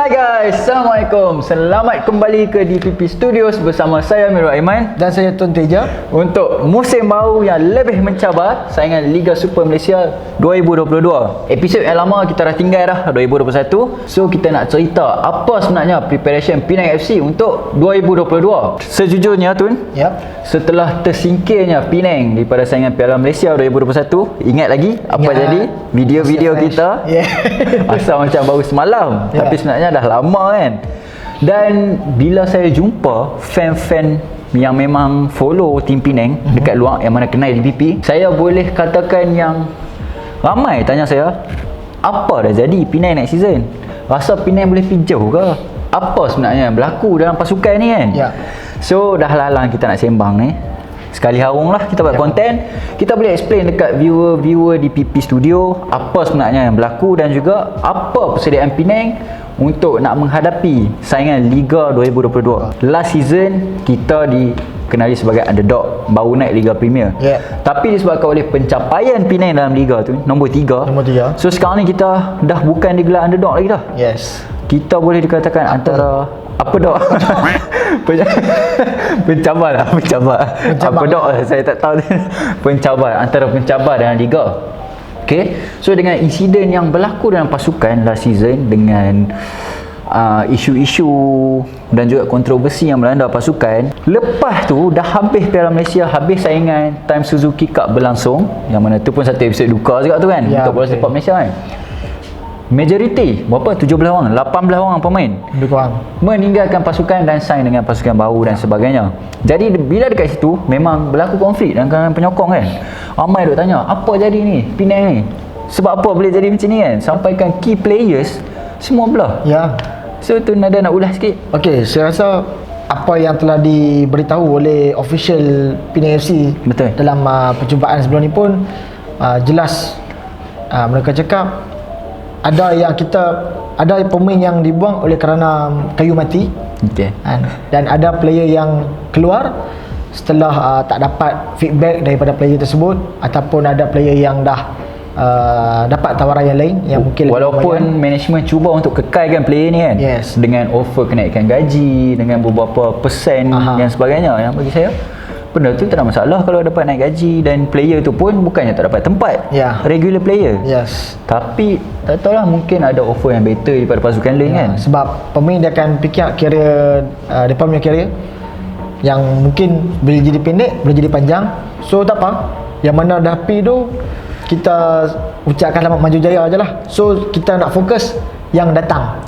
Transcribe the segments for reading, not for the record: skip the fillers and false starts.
Hai guys, Assalamualaikum. Selamat kembali ke DPP Studios bersama saya Amirul Aiman dan saya Tun Teja untuk musim baru yang lebih mencabar, saingan Liga Super Malaysia 2022. Episod yang lama kita dah tinggal dah, 2021. So kita nak cerita apa sebenarnya preparation Penang FC untuk 2022. Sejujurnya Tun, setelah tersingkirnya Penang daripada saingan Piala Malaysia 2021, ingat lagi apa jadi video-video kita? Asal macam baru semalam, tapi sebenarnya dah lama kan. Dan bila saya jumpa fan-fan yang memang follow tim Penang dekat luar, yang mana kenal DPP, saya boleh katakan yang ramai tanya saya, apa dah jadi Penang next season? Rasa Penang boleh pergi jauh ke? Apa sebenarnya yang berlaku dalam pasukan ni kan? So dah lalang kita nak sembang ni, sekali harung lah kita buat konten. Kita boleh explain dekat viewer DPP Studio apa sebenarnya yang berlaku dan juga apa persediaan Penang untuk nak menghadapi saingan Liga 2022. Last season kita dikenali sebagai underdog, baru naik Liga Premier. Tapi disebabkan oleh pencapaian Penang dalam Liga tu nombor 3. So sekarang ni kita dah bukan digelar underdog lagi dah. Kita boleh dikatakan antara apa dok? Pencabar lah, apa dok? Saya tak tahu. Antara pencabar dalam Liga. Okay, so dengan insiden yang berlaku dalam pasukan last season, dengan isu-isu dan juga kontroversi yang melanda pasukan, lepas tu dah habis Piala Malaysia, habis saingan Time Suzuki Cup berlangsung, yang mana tu pun satu episod duka juga tu kan, untuk bola sepak Malaysia kan. Majoriti berapa? 17 orang, 18 orang pemain meninggalkan pasukan dan sign dengan pasukan baru dan sebagainya. Jadi bila dekat situ memang berlaku konflik dan kalangan penyokong kan. Ramai duk tanya, apa jadi ni Penang ni? Sebab apa boleh jadi macam ni kan? Sampaikan key players semua belah. So tu Nada nak ulas sikit. Okey, saya rasa apa yang telah diberitahu oleh official Penang FC dalam perjumpaan sebelum ni pun jelas. Mereka cakap ada pemain yang dibuang oleh kerana kayu mati, dan ada player yang keluar setelah tak dapat feedback daripada player tersebut, ataupun ada player yang dah dapat tawaran yang lain yang mungkin walaupun management cuba untuk kekalkan player ni kan, dengan offer kenaikan gaji, dengan beberapa persen dan sebagainya, yang bagi saya benda tu tak ada masalah kalau dapat naik gaji, dan player tu pun bukannya tak dapat tempat, regular player. Tapi tak tahulah, mungkin ada offer yang better daripada pasukan lain kan. Sebab pemain dia akan fikir career, depa punya career yang mungkin boleh jadi pendek, boleh jadi panjang. So tak apa, yang mana dah pergi tu kita ucapkan selamat maju jaya je lah. So kita nak fokus yang datang.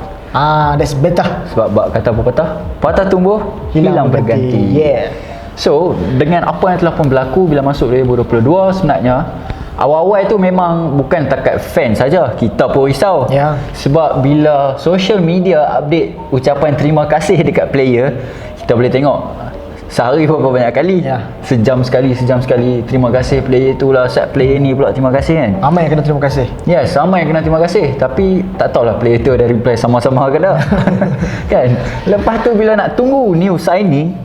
That's better. Sebab kata pepatah, patah tumbuh hilang berganti. So dengan apa yang telah pun berlaku bila masuk 2022, sebenarnya awal-awal tu memang bukan takat fan saja, kita pun risau. Sebab bila social media update ucapan terima kasih dekat player, kita boleh tengok sehari berapa banyak kali, sejam sekali terima kasih player tu lah, set player ni pula terima kasih kan. Ramai yang kena terima kasih. Ramai yang kena terima kasih. Tapi tak tahulah player tu ada reply sama-sama ke tak. Kan. Lepas tu bila nak tunggu new signing,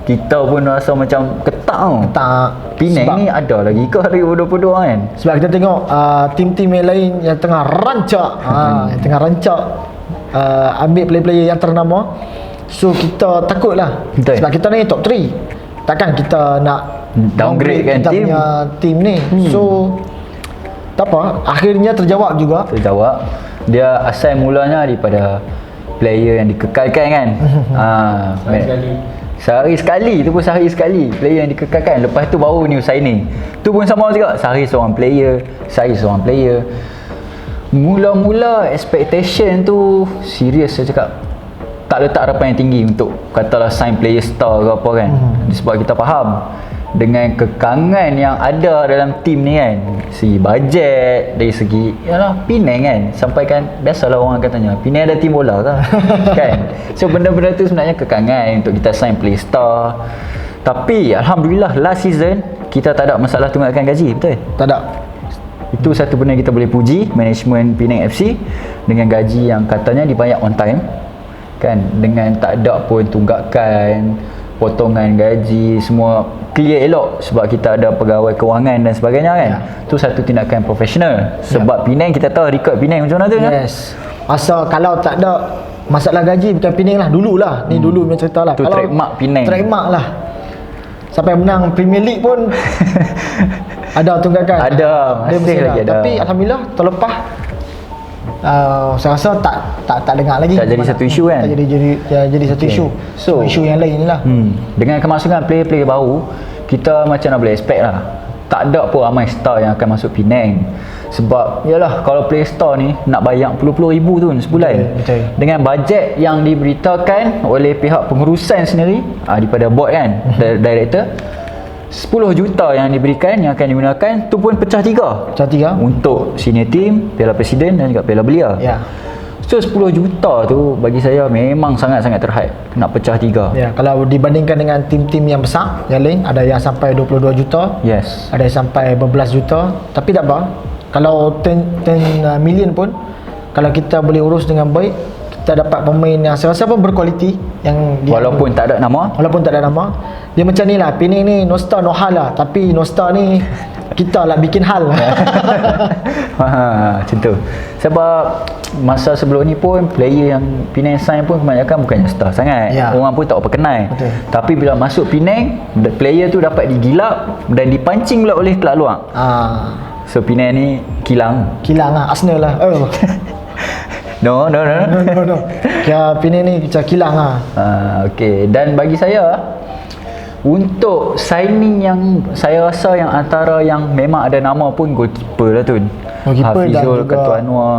kita pun rasa macam ketak. Penang ni ada lagi ke 2022 kan? Sebab kita tengok tim-tim yang lain yang tengah rancak ambil player-player yang ternama. So kita takut lah. Sebab kita ni top 3, takkan kita nak downgrade kan kita punya tim ni. So tak apa, akhirnya terjawab juga. Dia asal mulanya daripada player yang dikekalkan kan. Sehari sekali tu pun sehari sekali player yang dikekalkan. Lepas tu baru new signing. Tu pun sama juga, sehari seorang player. Mula-mula expectation tu serius, saya cakap tak letak harapan yang tinggi untuk katalah sign player star ke apa kan. Sebab kita faham dengan kekangan yang ada dalam tim ni kan, segi bajet, dari segi Penang kan, sampaikan biasalah orang akan tanya, Penang ada tim bola ke? Kan. So benda-benda tu sebenarnya kekangan untuk kita sign player star. Tapi alhamdulillah last season kita tak ada masalah tunggakan gaji, betul? Tak ada. Itu satu benda kita boleh puji management Penang FC, dengan gaji yang katanya dibayar on time kan, dengan tak ada pun tunggakan potongan gaji semua clear elok sebab kita ada pegawai kewangan dan sebagainya kan. Tu satu tindakan profesional sebab Penang kita tahu rekod Penang macam mana tu kan. Yes. Masa kalau tak ada masalah gaji bukan Penang lah, dululah. Ni dulu punya cerita lah. Tu Kalau trademark Penang. Trademark lah. Sampai menang Premier League pun ada tunggakan. Ada, dia masih lagi ada. Tapi alhamdulillah terlepas saya rasa tak dengar lagi. Tak jadi satu isu kan? Tak jadi satu isu. So, isu yang lain ni lah. Dengan kemasukan player-player baru, kita macam nak boleh expect lah. Tak ada pun ramai star yang akan masuk Penang. Sebab yalah, kalau play star ni nak bayar puluh-puluh ribu tu sebulan. Betul. Dengan bajet yang diberitakan oleh pihak pengurusan sendiri daripada board kan, director, 10 juta yang diberikan yang akan digunakan tu pun pecah tiga. Pecah tiga. Untuk senior team, Piala Presiden dan juga Piala Belia. Ya. So 10 juta tu bagi saya memang sangat-sangat terhad nak pecah tiga. Ya, kalau dibandingkan dengan tim-tim yang besar yang lain, ada yang sampai 22 juta. Yes. Ada yang sampai berbelas juta. Tapi tak apa. Kalau 10 million pun, kalau kita boleh urus dengan baik, kita dapat pemain yang saya rasa pun berkualiti yang dia, Walaupun tak ada nama. walaupun tak ada nama. Dia macam ni lah, Penang ni no star no hal lah. Tapi no star ni kita lah bikin hal. Macam tu. Sebab masa sebelum ni pun player yang Penang sign pun kebanyakan bukannya star sangat. Ya. Orang pun tak apa kenal. Betul. Tapi bila masuk Penang, player tu dapat digilap dan dipancing pula oleh kelab luar. So Penang ni kilang. Kilang lah, Arsenal lah. No. No. Kira Penang ni macam kilang lah. Okay. Dan bagi saya, untuk signing yang saya rasa yang antara yang memang ada nama pun goalkeeper lah tu. Goalkeeper dan Hafizul, juga- Ketua Anwar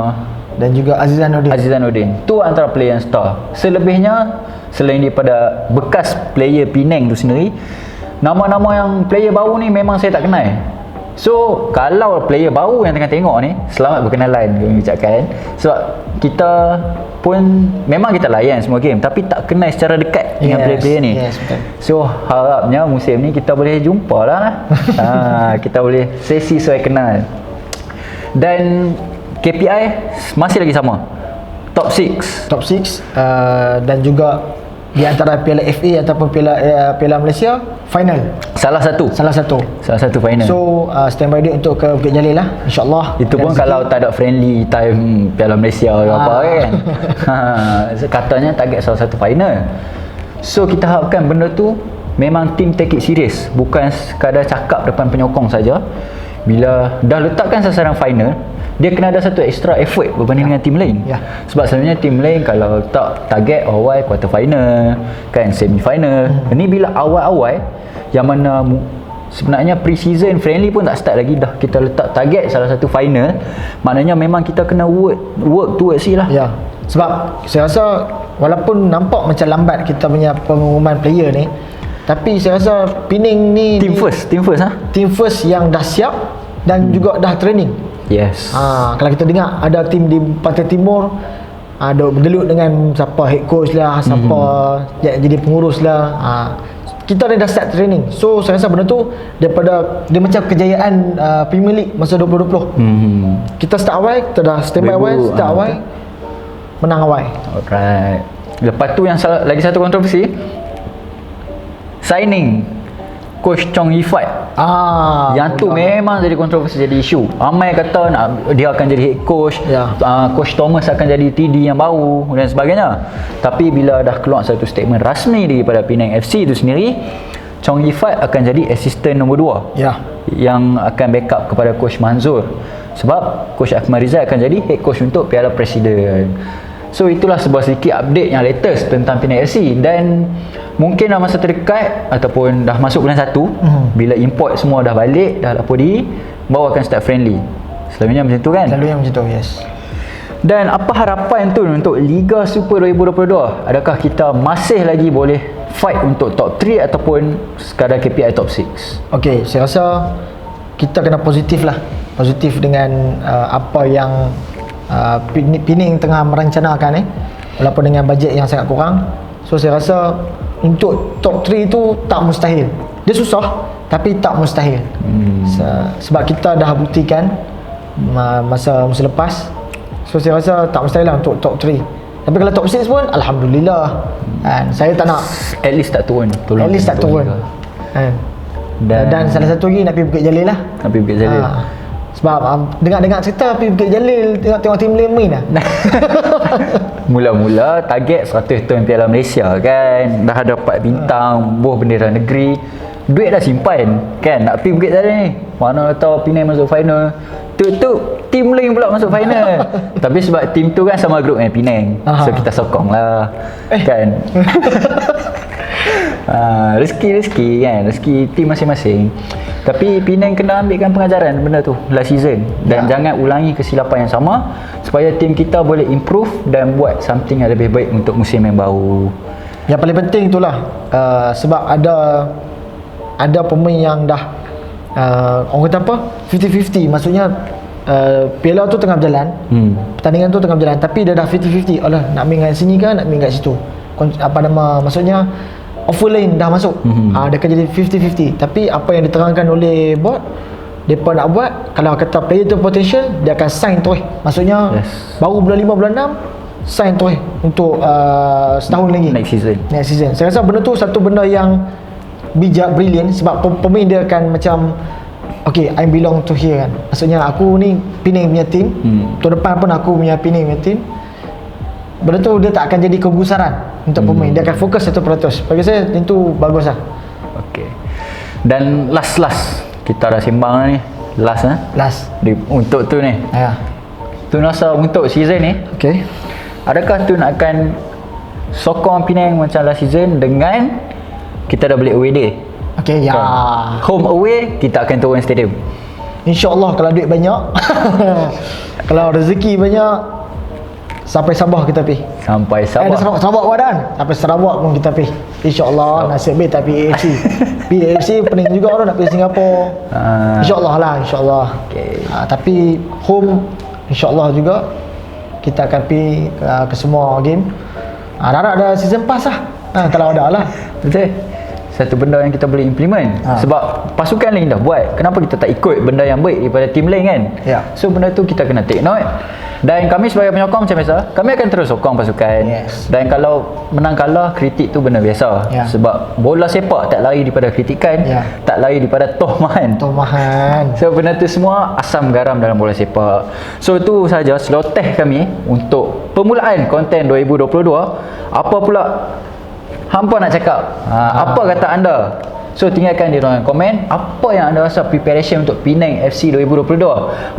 Dan juga Azizanuddin. Azizanuddin. Tu antara player yang star. Selebihnya selain daripada bekas player Penang tu sendiri, nama-nama yang player baru ni memang saya tak kenal. So kalau player baru yang tengah tengok ni, selamat berkenalan kami ucapkan. Sebab kita pun memang kita layan semua game tapi tak kenal secara dekat dengan player-player ni. Yes, betul. So harapnya musim ni kita boleh jumpa lah. Kita boleh sesi sesuai kenal. Dan KPI masih lagi sama. Top 6. Top 6 dan juga di antara Piala FA ataupun Piala Malaysia final. Salah satu final. So stand by date untuk ke Bukit Jalil lah, insyaAllah. Itu pun Dan kalau tak ada friendly time Piala Malaysia ke apa kan. Katanya target salah satu final. So kita harapkan benda tu memang tim take it serious, bukan sekadar cakap depan penyokong saja. Bila dah letakkan sasaran final, dia kena ada satu extra effort berbanding dengan tim lain. Ya. Sebab selalunya tim lain kalau tak target awal quarter final, kan semi final. Ini bila awal-awal yang mana sebenarnya pre-season friendly pun tak start lagi, dah kita letak target salah satu final, maknanya memang kita kena work towards it lah. Ya. Sebab saya rasa walaupun nampak macam lambat kita punya pengumuman player ni, tapi saya rasa Penang ni Team first team first yang dah siap dan juga dah training. Yes. Kalau kita dengar ada tim di Pantai Timur ada bergelut dengan siapa head coach lah, siapa jadi pengurus lah. Kita dah start training. So saya rasa benda tu daripada dia macam kejayaan Premier League masa 2020. Kita start awal, kita dah standby awal, start awal, menang awal. Alright. Lepas tu yang lagi satu kontroversi, signing Coach Chong Yifat. Yang tu memang jadi kontroversi, jadi isu. Ramai kata dia akan jadi head coach, Ya. Coach Thomas akan jadi TD yang baru dan sebagainya. Tapi bila dah keluar satu statement rasmi daripada Penang FC itu sendiri, Chong Yifat akan jadi assistant nombor 2. Ya. Yang akan backup kepada Coach Manzur. Sebab Coach Akmal Rizal akan jadi head coach untuk Piala Presiden. So itulah sebuah sedikit update yang latest tentang Penang FC. Dan mungkin dalam masa terdekat ataupun dah masuk bulan 1, bila import semua dah balik, dah lapor diri, baru akan start friendly. Selalunya macam tu kan? Selalunya macam tu, yes. Dan apa harapan tu untuk Liga Super 2022? Adakah kita masih lagi boleh fight untuk top 3 ataupun sekadar KPI top 6? Okey, saya rasa kita kena positif lah. Positif dengan apa yang Penang tengah merancanakan ni, walaupun dengan bajet yang sangat kurang. So saya rasa untuk top 3 tu tak mustahil. Dia susah tapi tak mustahil. Sebab kita dah buktikan masa lepas. So saya rasa tak mustahil lah untuk top 3. Tapi kalau top 6 pun alhamdulillah. Kan saya tak nak, At least tak turun. at least tak turun. Kan. Dan salah satu lagi nak pergi Bukit Jalil lah. Tapi Bukit Jalil. Sebab dengar-dengar cerita pergi Bukit Jalil tengok tim lain main lah. Mula-mula target 100 turn Piala Malaysia kan. Dah dapat bintang, buah bendera negeri. Duit dah simpan kan. Nak pergi Bukit Jalil ni. Mana tahu Penang masuk final. Tu tim lain pula masuk final. Tapi sebab tim tu kan sama grup dengan Penang. So kita sokong lah. Kan. Rezeki kan, rezeki tim masing-masing. Tapi Penang kena ambilkan pengajaran benda tu last season dan jangan ulangi kesilapan yang sama supaya tim kita boleh improve dan buat something yang lebih baik untuk musim yang baru. Yang paling penting itulah sebab ada pemain yang dah orang kata apa 50-50, maksudnya piala tu tengah berjalan, pertandingan tu tengah berjalan tapi dia dah 50-50. Alah, nak main kat sini ke nak main kat situ, maksudnya offer lain dah masuk. Dia akan jadi 50-50. Tapi apa yang diterangkan oleh board, mereka nak buat, kalau kata player tu potential, dia akan sign terus. Maksudnya baru bulan 5 bulan 6 sign terus untuk setahun lagi, Next season. Saya rasa benda tu satu benda yang bijak, brilliant. Sebab pemain dia akan macam okay, I belong to here kan. Maksudnya aku ni Penang punya team, tahun depan pun aku punya Penang punya team. Benda tu dia tak akan jadi kegusaran untuk pemain. Dia akan fokus 100%. Bagi saya itu bagus lah. Okay. Dan last kita dah sembang ni. Last untuk tu ni. Ya. Tu rasa untuk season ni, Okay. adakah tu nak akan sokong Penang macam last season dengan kita dah beli away day? Okay, ya. Home away kita akan turun stadium. InsyaAllah kalau duit banyak, kalau rezeki banyak, sampai Sabah kita pergi. Sampai Ada Sabah. Sarawak wadan. Sampai Sarawak pun kita pergi. InsyaAllah nasib baik tak pergi AFC. Pergi AFC pening juga orang nak pergi Singapura. InsyaAllah lah, insyaAllah. Okay. Tapi home insyaAllah juga kita akan pergi ke semua game. Harap ada season pass lah. Kalau ada lah. Betul. Satu benda yang kita boleh implement. Sebab pasukan lain dah buat, kenapa kita tak ikut benda yang baik daripada tim lain kan? Ya. So benda tu kita kena take note. Dan kami sebagai penyokong macam biasa, kami akan terus sokong pasukan. Yes. Dan kalau menang kalah, kritik tu benda biasa. Ya. Sebab bola sepak tak lari daripada kritikan, tak lari daripada tohmahan. So benda tu semua asam garam dalam bola sepak. So itu saja seloteh kami untuk permulaan konten 2022. Apa pula hampa nak cakap? Apa kata anda? So tinggalkan di ruangan komen apa yang anda rasa preparation untuk Penang FC 2022.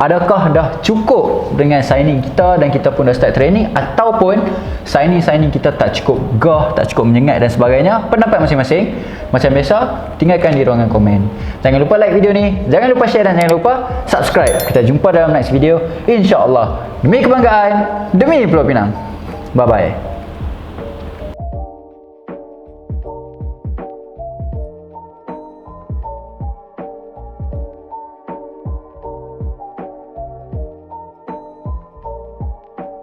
Adakah dah cukup dengan signing kita dan kita pun dah start training, ataupun signing kita tak cukup gah, tak cukup menyengat dan sebagainya? Pendapat masing-masing macam biasa tinggalkan di ruangan komen. Jangan lupa like video ni, jangan lupa share dan jangan lupa subscribe. Kita jumpa dalam next video insya-Allah. Demi kebanggaan, demi Pulau Pinang. Bye bye.